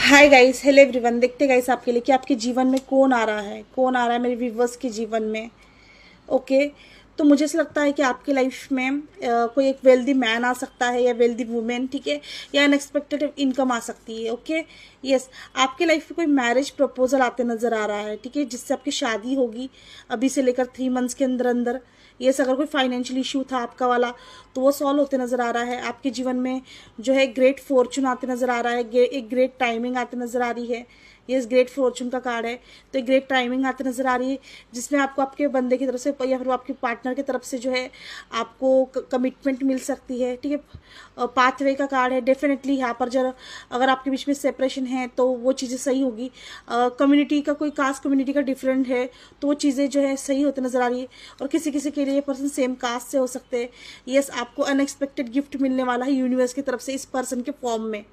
Hi guys, hello everyone. देखते guys आपके लिए कि आपके जीवन में कौन आ रहा है मेरे व्यूवर्स के जीवन में। ओके, तो मुझे ऐसा लगता है कि आपके लाइफ में कोई एक वेल्दी मैन आ सकता है या वेल्दी वुमेन, ठीक है, या अनएक्सपेक्टेड इनकम आ सकती है। ओके, यस, आपके लाइफ में कोई मैरिज प्रपोजल आते नज़र आ रहा है, ठीक है, जिससे आपकी शादी होगी अभी से लेकर 3 मंथ्स के अंदर अंदर। यस, अगर कोई फाइनेंशियल इशू था आपका वाला तो वो सॉल्व होते नज़र आ रहा है। आपके जीवन में जो है ग्रेट फॉर्चून आते नज़र आ रहा है, एक ग्रेट टाइमिंग आते नज़र आ रही है। ये ग्रेट फॉर्चून का कार्ड है, तो एक ग्रेट टाइमिंग आते नज़र आ रही है जिसमें आपको आपके बंदे की तरफ से या फिर आपके पार्टनर की तरफ से जो है आपको कमिटमेंट मिल सकती है, ठीक है। पाथवे का कार्ड है। डेफिनेटली यहाँ पर जब अगर आपके बीच में सेपरेशन है तो वो चीज़ें सही होगी। कम्युनिटी का कोई कास्ट कम्युनिटी का डिफरेंट है तो वो चीज़ें जो है सही होते नज़र आ रही है। और किसी किसी के लिए ये पर्सन सेम कास्ट से हो सकते हैं। यस, आपको अनएक्सपेक्टेड गिफ्ट मिलने वाला है यूनिवर्स की तरफ से इस पर्सन के फॉर्म में।